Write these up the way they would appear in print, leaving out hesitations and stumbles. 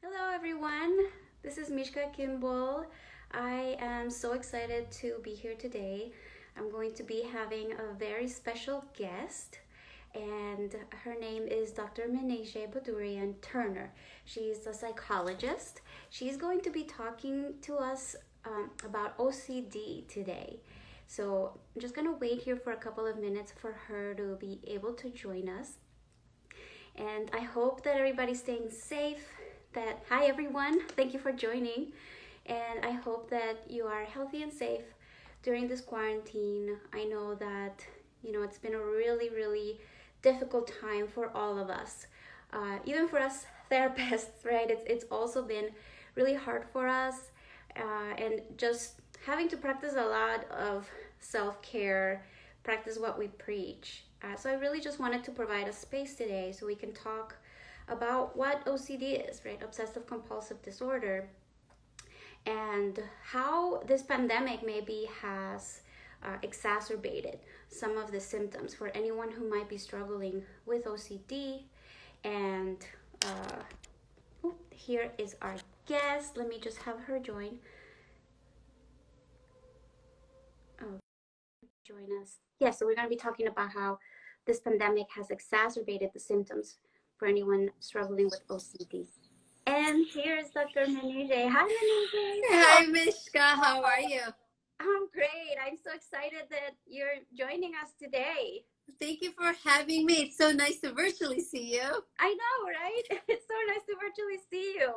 Hello, everyone. This is Mishka Kimball. I am so excited to be here today. I'm going to be having a very special guest, and her name is Dr. Menege Badurian Turner. She's a psychologist. She's going to be talking to us about OCD today. So I'm just going to wait here for a couple of minutes for her to be able to join us. And I hope that everybody's staying safe. Hi everyone, thank you for joining. And I hope that you are healthy and safe during this quarantine. I know that, it's been a really, really difficult time for all of us. Even for us therapists, right? It's also been really hard for us. And just having to practice a lot of self care, practice what we preach. So I really just wanted to provide a space today so we can talk about what OCD is, right? Obsessive compulsive disorder, and how this pandemic maybe has exacerbated some of the symptoms for anyone who might be struggling with OCD. And here is our guest. Let me just have her join. Oh, join us. Yes, so we're going to be talking about how this pandemic has exacerbated the symptoms for anyone struggling with OCD. And here's Dr. Menege. Hi, Menege. Hi, Mishka. How are you? I'm great. I'm so excited that you're joining us today. Thank you for having me. It's so nice to virtually see you. I know, right? It's so nice to virtually see you.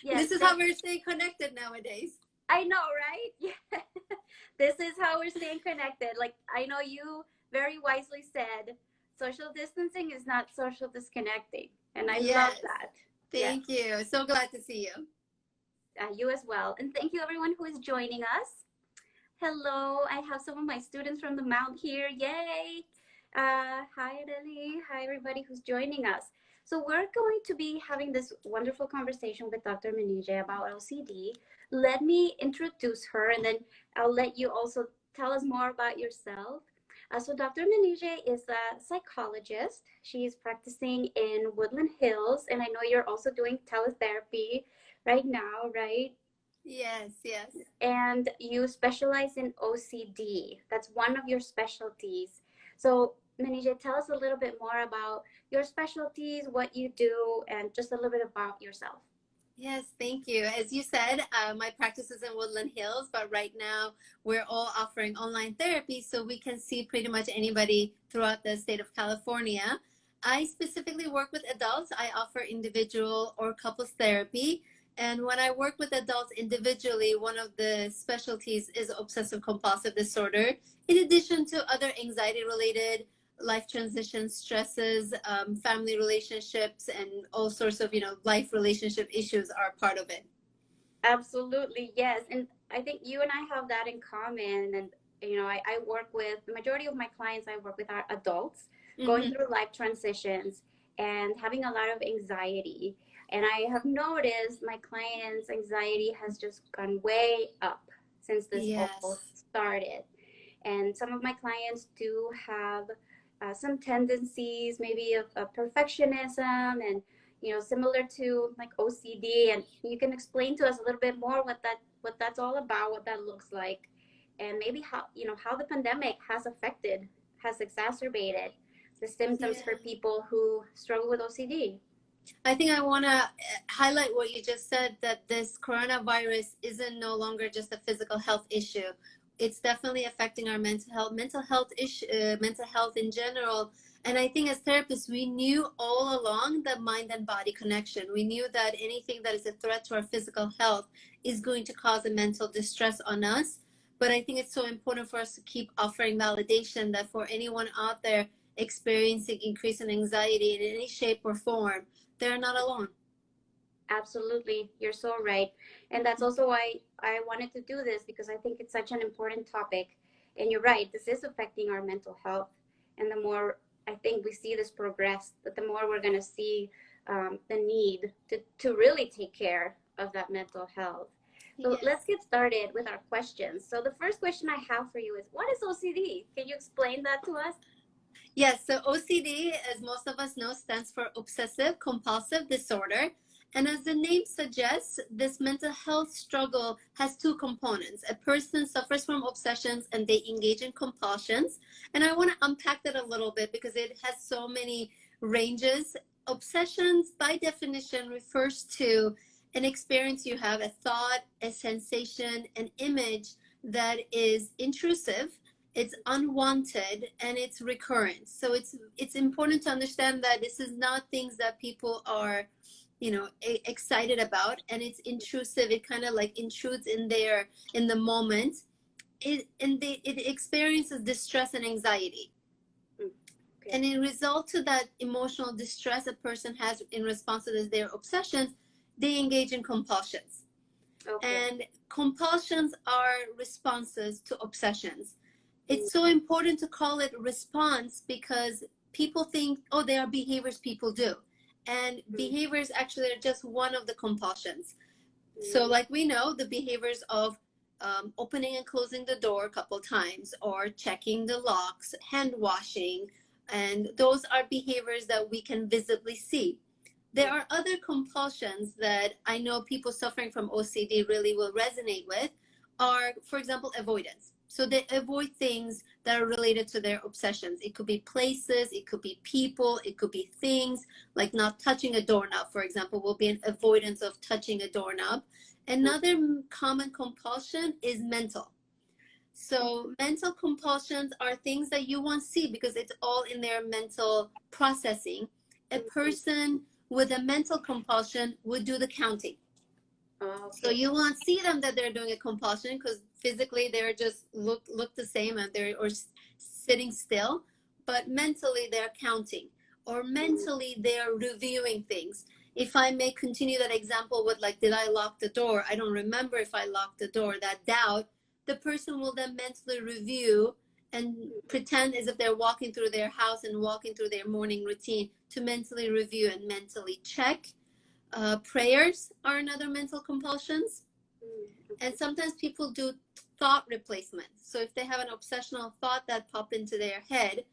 Yes, this is how we're staying connected nowadays. I know, right? Yeah. This is how we're staying connected. Like, I know you very wisely said, social distancing is not social disconnecting. And I love that. Thank you. So glad to see you. You as well. And thank you, everyone who is joining us. Hello, I have some of my students from the Mount here. Yay! Hi, Adeli. Hi, everybody who's joining us. So we're going to be having this wonderful conversation with Dr. Menege about OCD. Let me introduce her, and then I'll let you also tell us more about yourself. So Dr. Menege is a psychologist. She's practicing in Woodland Hills, and I know you're also doing teletherapy right now, right? Yes. And you specialize in OCD. That's one of your specialties. So, Menije, tell us a little bit more about your specialties, what you do, and just a little bit about yourself. Yes, thank you. As you said, my practice is in Woodland Hills, but right now we're all offering online therapy so we can see pretty much anybody throughout the state of California. I specifically work with adults. I offer individual or couples therapy. And when I work with adults individually, one of the specialties is obsessive compulsive disorder, in addition to other anxiety related life transition stresses, family relationships, and all sorts of, life relationship issues are part of it. Absolutely, yes. And I think you and I have that in common. And, I work with the majority of my clients, I work with are adults going through life transitions and having a lot of anxiety. And I have noticed my clients' anxiety has just gone way up since this all started. And some of my clients do have some tendencies, maybe of perfectionism, and similar to like OCD. And you can explain to us a little bit more what that's all about, what that looks like, and maybe how the pandemic has exacerbated the symptoms for people who struggle with OCD. I think I want to highlight what you just said, that this coronavirus isn't no longer just a physical health issue. It's definitely affecting our mental health in general. And I think as therapists, we knew all along the mind and body connection. We knew that anything that is a threat to our physical health is going to cause a mental distress on us. But I think it's so important for us to keep offering validation that for anyone out there experiencing increase in anxiety in any shape or form, they're not alone. Absolutely. You're so right. And that's also why I wanted to do this, because I think it's such an important topic. And you're right, this is affecting our mental health. And the more I think we see this progress, the more we're going to see the need to really take care of that mental health. So let's get started with our questions. So the first question I have for you is, what is OCD? Can you explain that to us? Yes, so OCD, as most of us know, stands for Obsessive-Compulsive Disorder. And as the name suggests, this mental health struggle has two components. A person suffers from obsessions and they engage in compulsions. And I want to unpack that a little bit because it has so many ranges. Obsessions, by definition, refers to an experience you have, a thought, a sensation, an image that is intrusive, it's unwanted, and it's recurrent. So it's important to understand that this is not things that people are, you know, excited about, and it's intrusive. It kind of like intrudes in there in the moment. It experiences distress and anxiety. Okay. And in result to that emotional distress a person has in response to their obsessions, they engage in compulsions. Okay. And compulsions are responses to obsessions. It's so important to call it response because people think, oh, they are behaviors people do. And behaviors actually are just one of the compulsions. So like we know the behaviors of opening and closing the door a couple times, or checking the locks, hand washing, and those are behaviors that we can visibly see. There are other compulsions that I know people suffering from OCD really will resonate with are, for example, avoidance. So they avoid things that are related to their obsessions. It could be places, it could be people, it could be things, like not touching a doorknob, for example, will be an avoidance of touching a doorknob. Another common compulsion is mental. So mental compulsions are things that you won't see because it's all in their mental processing. A person with a mental compulsion would do the counting. Okay. So you won't see them that they're doing a compulsion because physically they're just look the same and they're or sitting still, but mentally they're counting, or mentally they're reviewing things. If I may continue that example with like, did I lock the door? I don't remember if I locked the door. That doubt, the person will then mentally review and pretend as if they're walking through their house and walking through their morning routine to mentally review and mentally check. Prayers are another mental compulsions. And sometimes people do thought replacement. So if they have an obsessional thought that popped into their head,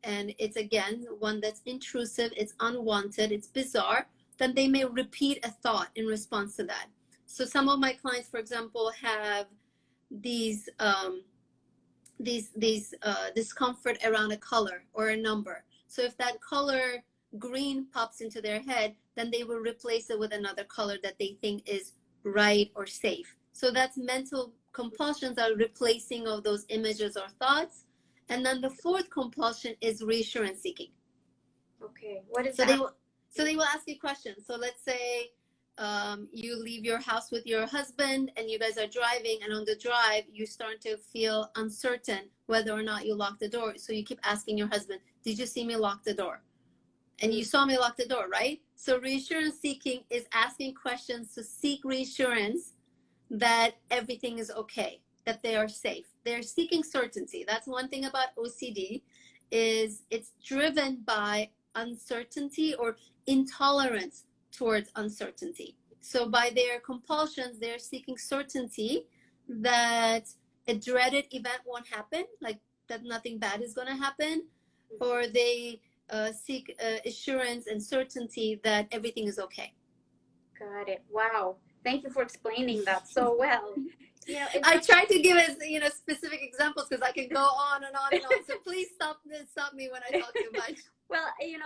and it's again one that's intrusive, it's unwanted, it's bizarre, then they may repeat a thought in response to that. So some of my clients, for example, have these discomfort around a color or a number. So if that color green pops into their head, then they will replace it with another color that they think is right or safe. So that's mental compulsions, are replacing of those images or thoughts. And then the fourth compulsion is reassurance seeking. Okay, what is that? They will ask you questions. So let's say you leave your house with your husband and you guys are driving, and on the drive you start to feel uncertain whether or not you lock the door. So you keep asking your husband, did you see me lock the door? And you saw me lock the door, right? So reassurance seeking is asking questions to seek reassurance that everything is okay, that they are safe. They're seeking certainty. That's one thing about OCD, is it's driven by uncertainty or intolerance towards uncertainty. So by their compulsions, they're seeking certainty that a dreaded event won't happen, like that nothing bad is going to happen, or they seek assurance and certainty that everything is okay. Got it. Wow. Thank you for explaining that so well. You know, I try to give us, you know, specific examples because I can go on and on and on. So please stop me when I talk too much. Well, you know,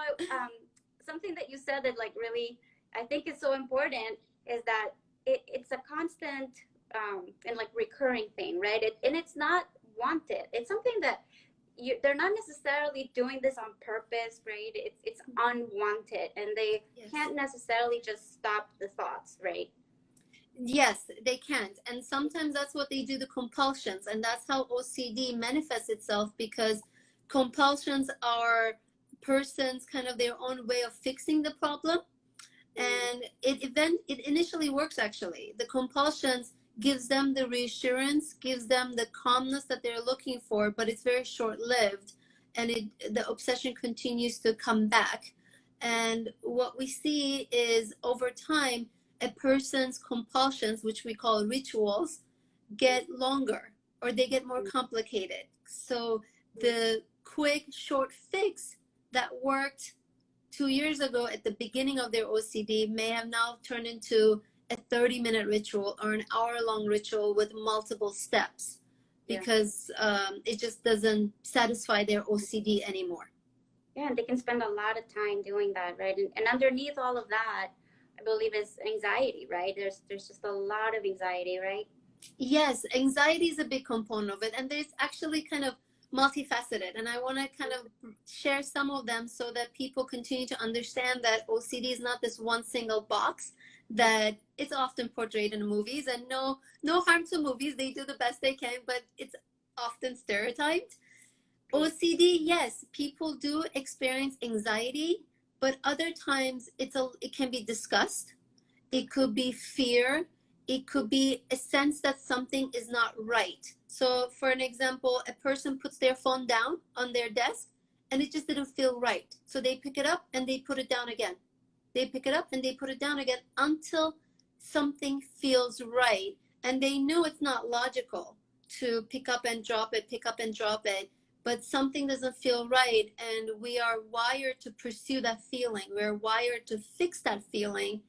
something that you said that like really I think is so important is that it's a constant and like recurring thing, right? And it's not wanted. It's something that they're not necessarily doing this on purpose, right? It's unwanted, and they can't necessarily just stop the thoughts, right? Yes, they can't. And sometimes that's what they do, the compulsions. And that's how OCD manifests itself, because compulsions are persons kind of their own way of fixing the problem. And it initially works, actually. The compulsions gives them the reassurance, gives them the calmness that they're looking for, but it's very short-lived, and the obsession continues to come back. And what we see is over time, a person's compulsions, which we call rituals, get longer or they get more complicated. So the quick, short fix that worked 2 years ago at the beginning of their OCD may have now turned into a 30-minute ritual or an hour-long ritual with multiple steps because it just doesn't satisfy their OCD anymore. Yeah, and they can spend a lot of time doing that, right? And underneath all of that, I believe is anxiety, right? There's just a lot of anxiety, right? Yes, anxiety is a big component of it, and there's actually kind of multifaceted, and I want to kind of share some of them so that people continue to understand that OCD is not this one single box that it's often portrayed in movies, and no harm to movies, they do the best they can, but it's often stereotyped. OCD, yes, people do experience anxiety, but other times it can be disgust, it could be fear, it could be a sense that something is not right. So for an example, a person puts their phone down on their desk and it just didn't feel right. So they pick it up and they put it down again. They pick it up and they put it down again until something feels right. And they know it's not logical to pick up and drop it, pick up and drop it, but something doesn't feel right. And we are wired to pursue that feeling. We're wired to fix that feeling.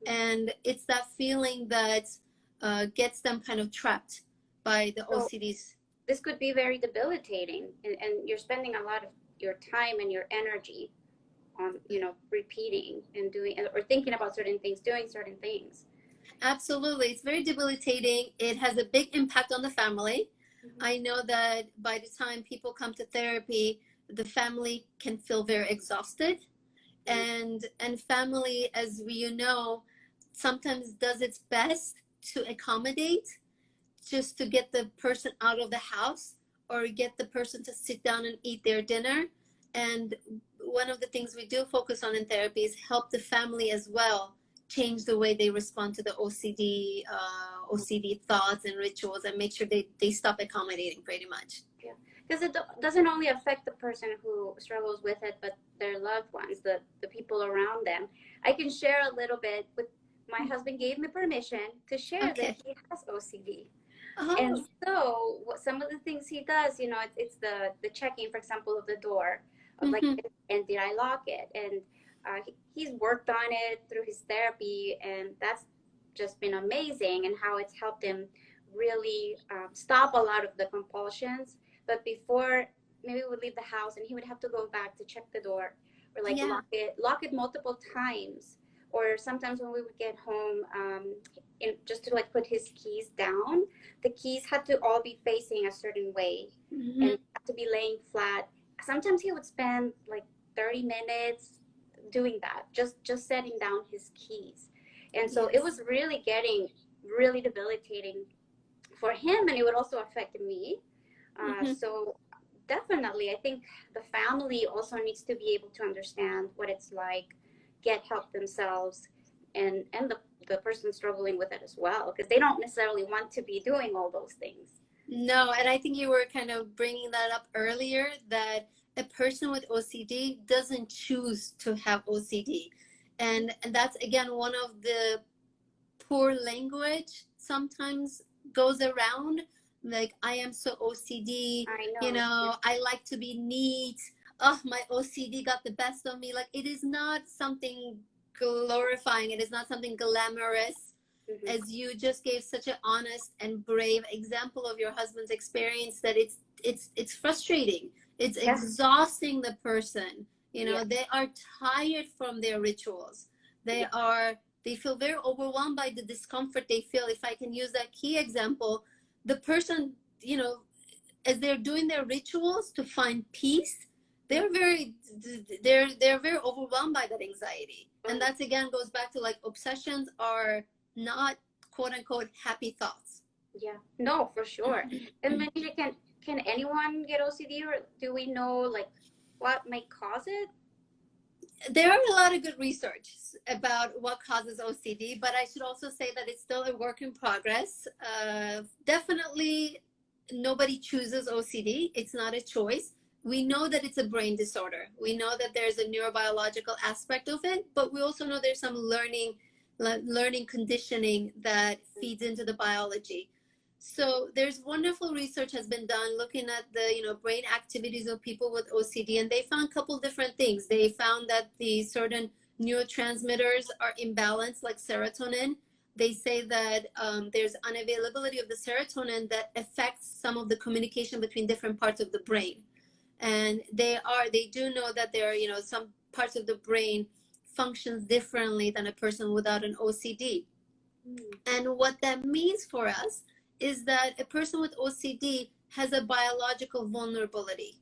And it's that feeling that gets them kind of trapped by the OCDs. This could be very debilitating, and you're spending a lot of your time and your energy on, repeating and doing or thinking about certain things, doing certain things. Absolutely. It's very debilitating. It has a big impact on the family. Mm-hmm. I know that by the time people come to therapy, the family can feel very exhausted. Mm-hmm. And family, as sometimes does its best to accommodate just to get the person out of the house or get the person to sit down and eat their dinner. And one of the things we do focus on in therapy is help the family as well change the way they respond to the OCD thoughts and rituals, and make sure they stop accommodating pretty much. Yeah, because it doesn't only affect the person who struggles with it, but their loved ones, the people around them. I can share a little bit with my husband gave me permission to share that he has OCD. Oh. And so some of the things he does, it's the checking, for example, of the door, of like, and did I lock it? And he's worked on it through his therapy, and that's just been amazing, and how it's helped him really stop a lot of the compulsions. But before, maybe we would leave the house and he would have to go back to check the door or lock it multiple times. Or sometimes when we would get home, just to put his keys down, the keys had to all be facing a certain way and had to be laying flat. Sometimes he would spend 30 minutes doing that, just setting down his keys. And so it was really getting really debilitating for him, and it would also affect me. So definitely, I think the family also needs to be able to understand what it's like, get help themselves, and the person struggling with it as well, because they don't necessarily want to be doing all those things. No, and I think you were kind of bringing that up earlier, that a person with OCD doesn't choose to have OCD. And that's, again, one of the poor language sometimes goes around, like, I am so OCD, I know. I like to be neat. Oh, my OCD got the best of me. Like, it is not something glorifying. It is not something glamorous. As you just gave such an honest and brave example of your husband's experience, that it's frustrating. It's exhausting the person. They are tired from their rituals. They feel very overwhelmed by the discomfort they feel. If I can use that key example, the person, as they're doing their rituals to find peace, they're very overwhelmed by that anxiety. And that's, again, goes back to obsessions are not quote unquote happy thoughts. Yeah, no, for sure. And Manisha, can anyone get OCD, or do we know what might cause it? There are a lot of good research about what causes OCD, but I should also say that it's still a work in progress. Definitely nobody chooses OCD. It's not a choice. We know that it's a brain disorder. We know that there's a neurobiological aspect of it, but we also know there's some learning conditioning that feeds into the biology. So there's wonderful research has been done looking at the brain activities of people with OCD, and they found a couple different things. They found that the certain neurotransmitters are imbalanced, like serotonin. They say that there's unavailability of the serotonin that affects some of the communication between different parts of the brain, and they do know that there are some parts of the brain functions differently than a person without an OCD. And what that means for us is that a person with OCD has a biological vulnerability.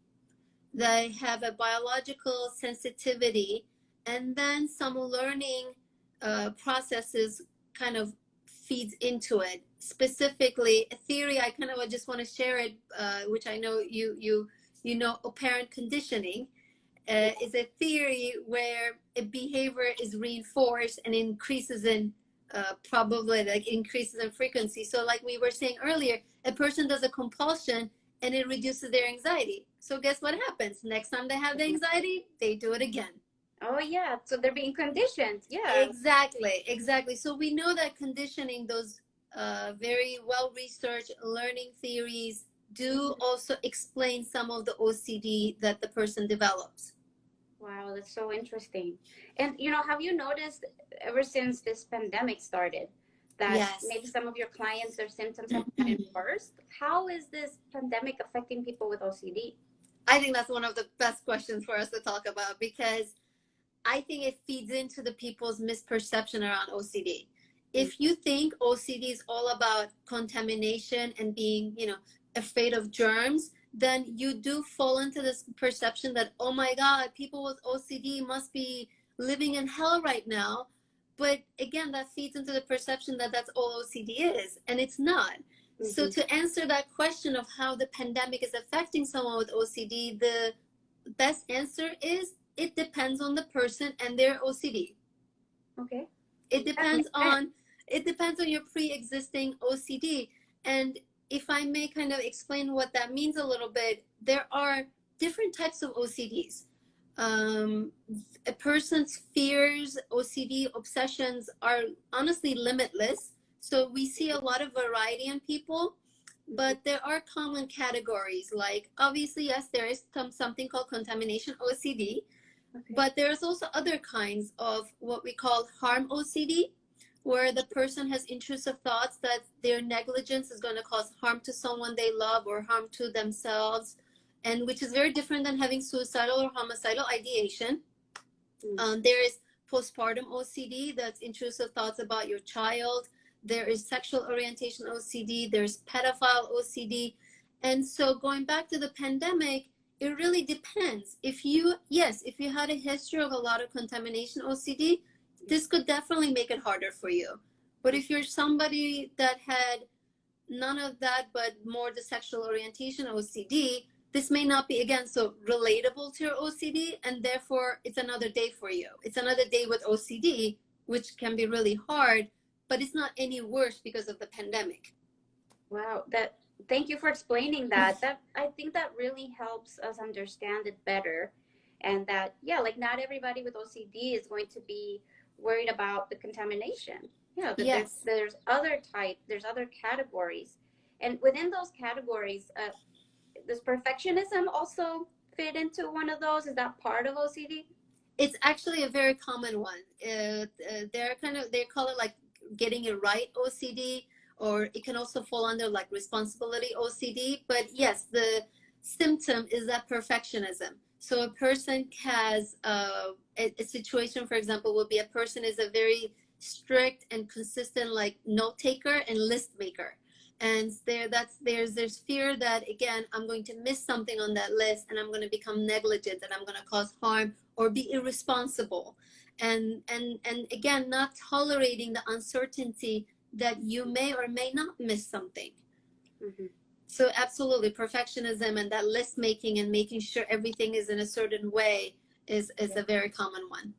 They have a biological sensitivity, and then some learning processes kind of feeds into it. Specifically, a theory I kind of just want to share it, which I know you know, operant conditioning. Is a theory where a behavior is reinforced and increases in probably like increases in frequency. So like we were saying earlier, a person does a compulsion and it reduces their anxiety. So guess what happens? Next time they have the anxiety, they do it again. Oh yeah, so they're being conditioned. Yeah. Exactly. So we know that conditioning, those very well-researched learning theories do also explain some of the OCD that the person develops. Wow, that's so interesting. And have you noticed ever since this pandemic started that Yes. maybe some of your clients, their symptoms have gotten worse? How is this pandemic affecting people with OCD? I think that's one of the best questions for us to talk about, because I think it feeds into the people's misperception around OCD. If you think OCD is all about contamination and being, afraid of germs, then you do fall into this perception that, oh my God, people with OCD must be living in hell right now. But again, that feeds into the perception that that's all OCD is, and it's not. So to answer that question of how the pandemic is affecting someone with OCD, the best answer is it depends on the person and their OCD. Okay. It depends on your pre-existing OCD. And if I may kind of explain what that means a little bit, there are different types of OCDs. A person's fears, OCD, obsessions are honestly limitless. So we see a lot of variety in people, but there are common categories. Like, obviously, yes, there is something called contamination OCD, but there's also other kinds of what we call harm OCD, where the person has intrusive thoughts that their negligence is going to cause harm to someone they love or harm to themselves, and which is very different than having suicidal or homicidal ideation. There is postpartum OCD, that's intrusive thoughts about your child. There is sexual orientation OCD. There's pedophile OCD. And so going back to the pandemic, it really depends. If you had a history of a lot of contamination OCD, this could definitely make it harder for you. But if you're somebody that had none of that, but more the sexual orientation OCD, this may not be, again, so relatable to your OCD, and therefore it's another day for you. It's another day with OCD, which can be really hard, but it's not any worse because of the pandemic. Wow, thank you for explaining that. I think that really helps us understand it better. And that, yeah, like not everybody with OCD is going to be worried about the contamination. Yeah, yes. There's other categories. And within those categories, does perfectionism also fit into one of those? Is that part of OCD? It's actually a very common one. They call it like getting it right OCD, or it can also fall under like responsibility OCD. But yes, the symptom is that perfectionism. So a person has a situation, for example, will be a person is a very strict and consistent like note taker and list maker. And there's fear that, again, I'm going to miss something on that list and I'm going to become negligent and I'm going to cause harm or be irresponsible. And again, not tolerating the uncertainty that you may or may not miss something. So absolutely, perfectionism and that list making and making sure everything is in a certain way is a very common one.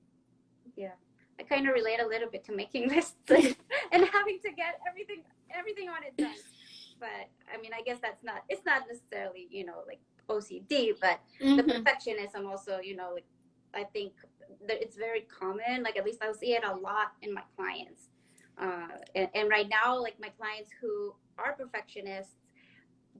Yeah, I kind of relate a little bit to making lists and having to get everything on it done. But I mean, I guess it's not necessarily, like OCD, but the perfectionism also, like I think that it's very common. Like at least I see it a lot in my clients. And right now, like my clients who are perfectionists,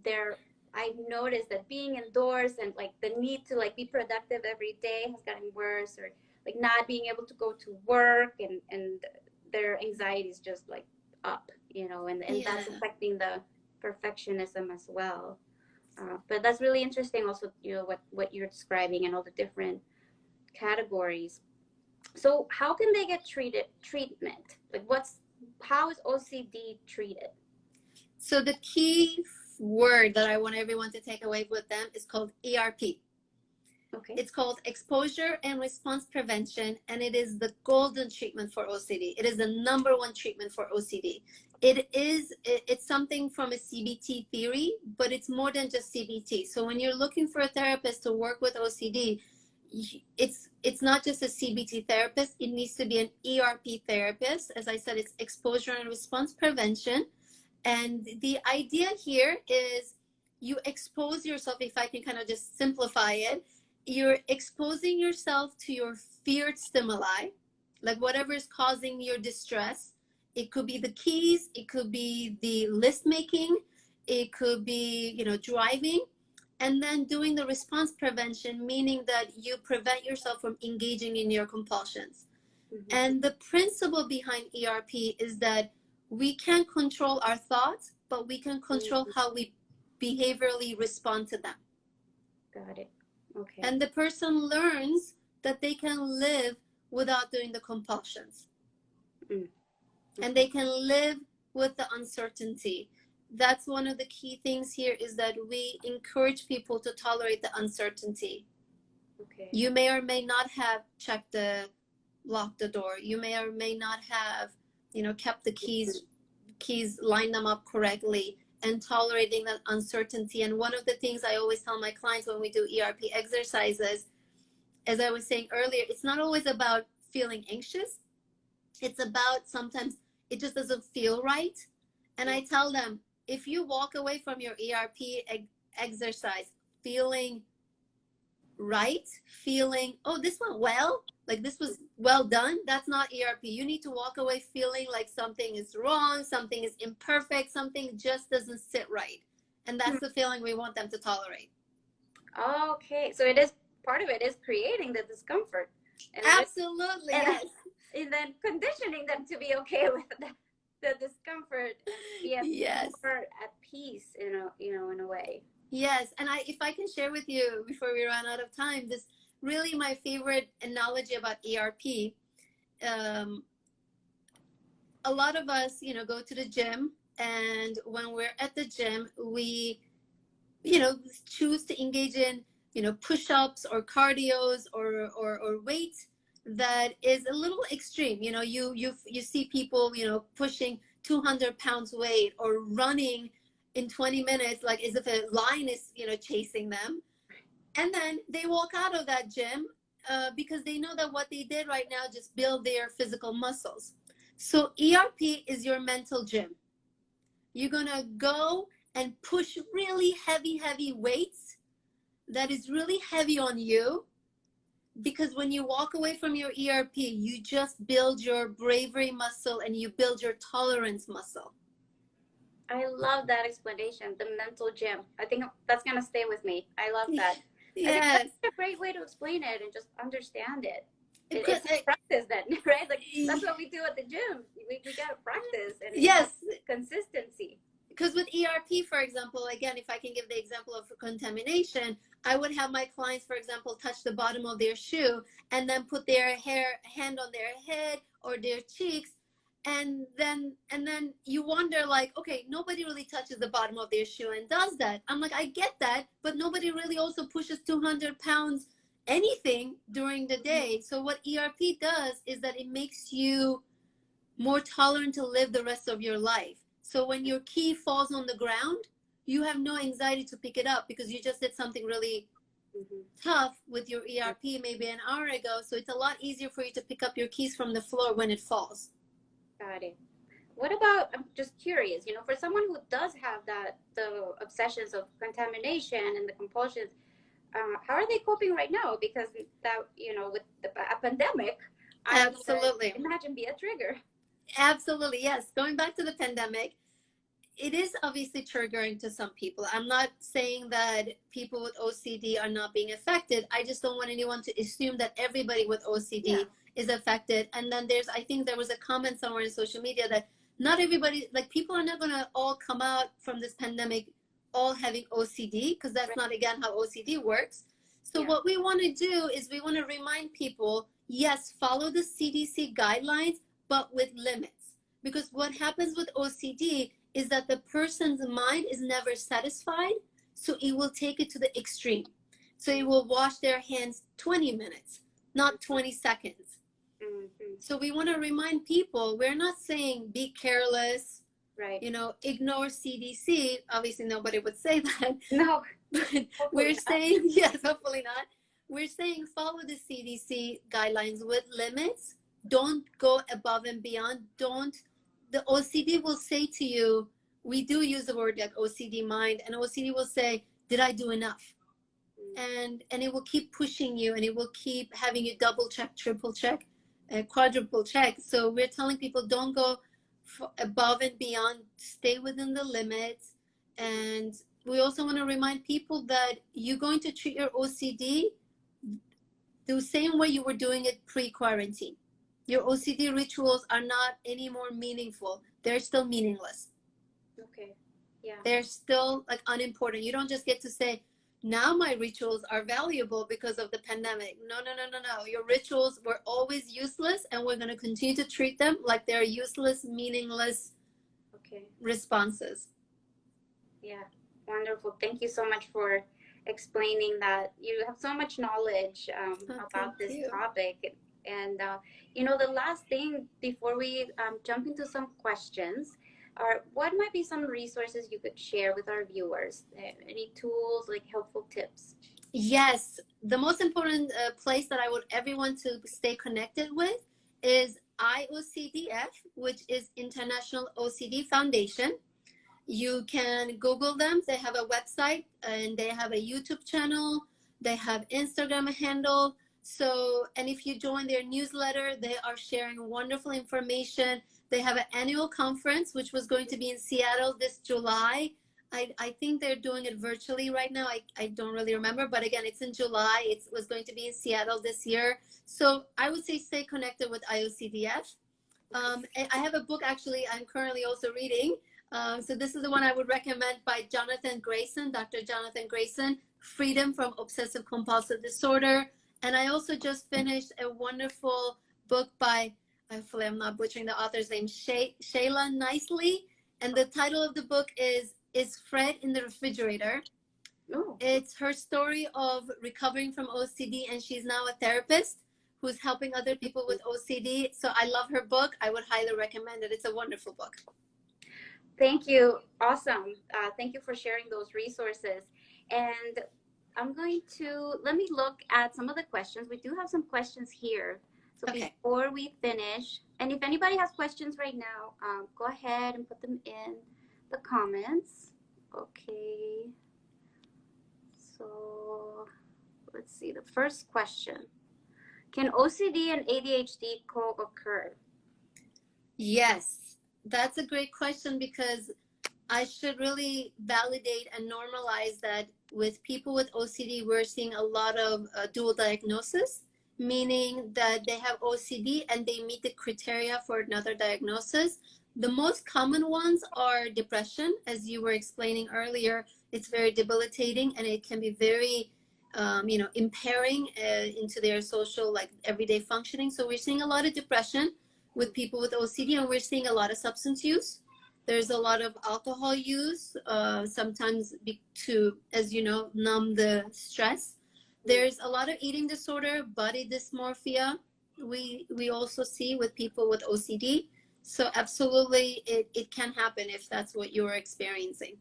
they're I noticed that being indoors and like the need to like be productive every day has gotten worse, or like not being able to go to work, and their anxiety is just like up, and Yeah. that's affecting the perfectionism as well. But that's really interesting also, what you're describing and all the different categories. So how can they get treatment? Like how is OCD treated? So the key word that I want everyone to take away with them is called ERP. Okay. It's called exposure and response prevention, and it is the golden treatment for OCD. It is the number one treatment for OCD. It's something from a CBT theory, but it's more than just CBT. So when you're looking for a therapist to work with OCD, it's not just a CBT therapist. It needs to be an ERP therapist. As I said, it's exposure and response prevention. And the idea here is you expose yourself, if I can kind of just simplify it, you're exposing yourself to your feared stimuli, like whatever is causing your distress. It could be the keys, it could be the list making, it could be, driving, and then doing the response prevention, meaning that you prevent yourself from engaging in your compulsions. Mm-hmm. And the principle behind ERP is that we can't control our thoughts, but we can control how we behaviorally respond to them. Got it. Okay. And the person learns that they can live without doing the compulsions. Okay. And they can live with the uncertainty. That's one of the key things here, is that we encourage people to tolerate the uncertainty. Okay. You may or may not have locked the door. You may or may not have, kept the keys, lined them up correctly, and tolerating that uncertainty. And one of the things I always tell my clients when we do ERP exercises, as I was saying earlier, it's not always about feeling anxious. It's about sometimes it just doesn't feel right. And I tell them, if you walk away from your ERP exercise feeling right, feeling, oh, this went well, like this was well done, that's not ERP. You need to walk away feeling like something is wrong, something is imperfect, something just doesn't sit right. And that's the feeling we want them to tolerate. Okay, so it is part of it is creating the discomfort. And absolutely, yes. And then conditioning them to be okay with the discomfort, and be more at peace, in a way. Yes, and if I can share with you before we run out of time, this really my favorite analogy about ERP. A lot of us, go to the gym, and when we're at the gym, we, choose to engage in, push-ups or cardios or weight that is a little extreme. You see people, pushing 200 pounds weight, or running in 20 minutes, like as if a lion is, chasing them. And then they walk out of that gym because they know that what they did right now just build their physical muscles. So ERP is your mental gym. You're going to go and push really heavy weights that is really heavy on you, because when you walk away from your ERP, you just build your bravery muscle and you build your tolerance muscle. I love that explanation, the mental gym. I think that's going to stay with me. I love that. Yes. I think that's a great way to explain it and just understand it. It's practice then, right? Like that's what we do at the gym. We got to practice, and yes, consistency. Because with ERP, for example, again, if I can give the example of contamination, I would have my clients, for example, touch the bottom of their shoe and then put their hand on their head or their cheeks. And then you wonder, like, okay, nobody really touches the bottom of their shoe and does that. I'm like, I get that, but nobody really also pushes 200 pounds anything during the day. So what ERP does is that it makes you more tolerant to live the rest of your life. So when your key falls on the ground, you have no anxiety to pick it up because you just did something really tough with your ERP maybe an hour ago. So it's a lot easier for you to pick up your keys from the floor when it falls. Got it. What about, I'm just curious, for someone who does have the obsessions of contamination and the compulsions, how are they coping right now? Because that, with a pandemic, absolutely, imagine be a trigger. Absolutely, yes. Going back to the pandemic, it is obviously triggering to some people. I'm not saying that people with OCD are not being affected. I just don't want anyone to assume that everybody with OCD is affected. And then I think there was a comment somewhere in social media that not everybody, like people are not going to all come out from this pandemic all having OCD, because that's not, again, how OCD works. So what we want to do is we want to remind people, yes, follow the CDC guidelines, but with limits. Because what happens with OCD is that the person's mind is never satisfied, so it will take it to the extreme. So it will wash their hands 20 minutes, not 20 seconds. Mm-hmm. So we want to remind people, we're not saying be careless, right? Ignore CDC. Obviously, nobody would say that. No. But we're saying, yes, hopefully not. We're saying follow the CDC guidelines with limits. Don't go above and beyond. The OCD will say to you, we do use the word like OCD mind, and OCD will say, did I do enough? And it will keep pushing you, and it will keep having you double check, triple check, quadruple check. So we're telling people, don't go above and beyond, stay within the limits. And we also want to remind people that you're going to treat your OCD the same way you were doing it pre-quarantine. Your OCD rituals are not any more meaningful. They're still meaningless. Okay. Yeah. They're still like unimportant. You don't just get to say, now my rituals are valuable because of the pandemic. No. Your rituals were always useless, and we're going to continue to treat them like they're useless, meaningless responses. Yeah. Wonderful. Thank you so much for explaining that. You have so much knowledge about this topic. And, the last thing before we jump into some questions are, what might be some resources you could share with our viewers? Any tools, like helpful tips? Yes. The most important place that I want everyone to stay connected with is IOCDF, which is International OCD Foundation. You can Google them. They have a website, and they have a YouTube channel. They have Instagram handle. So, and if you join their newsletter, they are sharing wonderful information. They have an annual conference, which was going to be in Seattle this July. I think they're doing it virtually right now. I don't really remember, but again, it's in July. It was going to be in Seattle this year. So I would say stay connected with IOCDF. And I have a book, actually, I'm currently also reading. So this is the one I would recommend, by Jonathan Grayson, Dr. Jonathan Grayson, Freedom from Obsessive-Compulsive Disorder. And I also just finished a wonderful book by, hopefully I'm not butchering the author's name, Shayla Nicely. And the title of the book is Fred in the Refrigerator? Oh. It's her story of recovering from OCD, and she's now a therapist who's helping other people with OCD. So I love her book. I would highly recommend it. It's a wonderful book. Thank you. Awesome. Thank you for sharing those resources. And let me look at some of the questions. We do have some questions here. So before we finish, and if anybody has questions right now, go ahead and put them in the comments. Okay. So let's see. The first question. Can OCD and ADHD co-occur? Yes, that's a great question, because I should really validate and normalize that with people with OCD, we're seeing a lot of dual diagnosis, meaning that they have OCD and they meet the criteria for another diagnosis. The most common ones are depression. As you were explaining earlier, it's very debilitating, and it can be very, impairing into their social, like everyday functioning. So we're seeing a lot of depression with people with OCD, and we're seeing a lot of substance use. There's a lot of alcohol use, sometimes to, as you know, numb the stress. There's a lot of eating disorder, body dysmorphia. We also see with people with OCD. So absolutely, it can happen if that's what you're experiencing.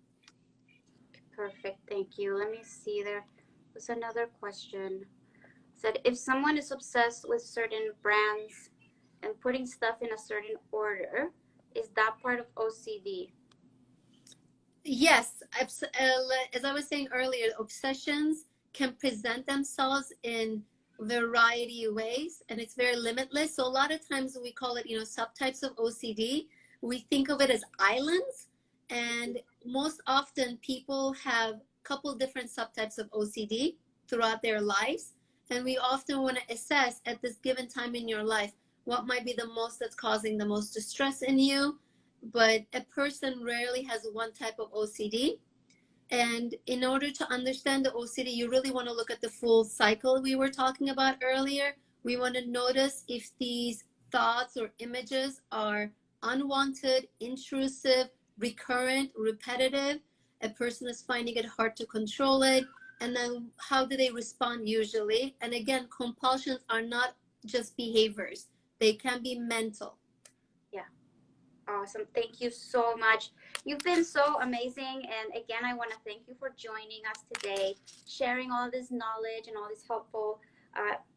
Perfect, thank you. Let me see, there was another question. It said, if someone is obsessed with certain brands and putting stuff in a certain order, is that part of OCD? Yes, as I was saying earlier, obsessions can present themselves in variety of ways, and it's very limitless. So a lot of times we call it, subtypes of OCD. We think of it as islands, And most often people have a couple different subtypes of OCD throughout their lives. And we often want to assess at this given time in your life what might be the most that's causing the most distress in you. But a person rarely has one type of OCD. And in order to understand the OCD, you really want to look at the full cycle we were talking about earlier. We want to notice if these thoughts or images are unwanted, intrusive, recurrent, repetitive. A person is finding it hard to control it. And then how do they respond usually? And again, compulsions are not just behaviors, they can be mental. Yeah. Awesome. Thank you so much. You've been so amazing. And again, I want to thank you for joining us today, sharing all this knowledge and all these helpful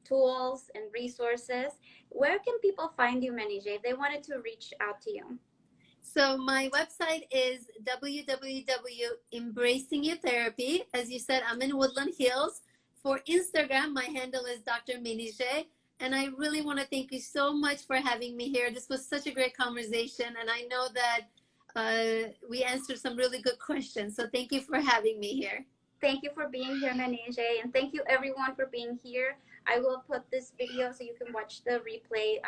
tools and resources. Where can people find you, Manije, if they wanted to reach out to you? So my website is www.embracingyoutherapy. As you said, I'm in Woodland Hills. For Instagram, my handle is Dr. Minije. And I really want to thank you so much for having me here. This was such a great conversation. And I know that we answered some really good questions. So thank you for having me here. Thank you for being here, Manije. And thank you, everyone, for being here. I will put this video so you can watch the replay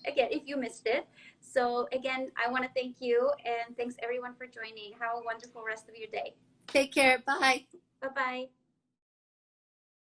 again if you missed it. So again, I want to thank you and thanks everyone for joining. Have a wonderful rest of your day. Take care. Bye. Bye-bye.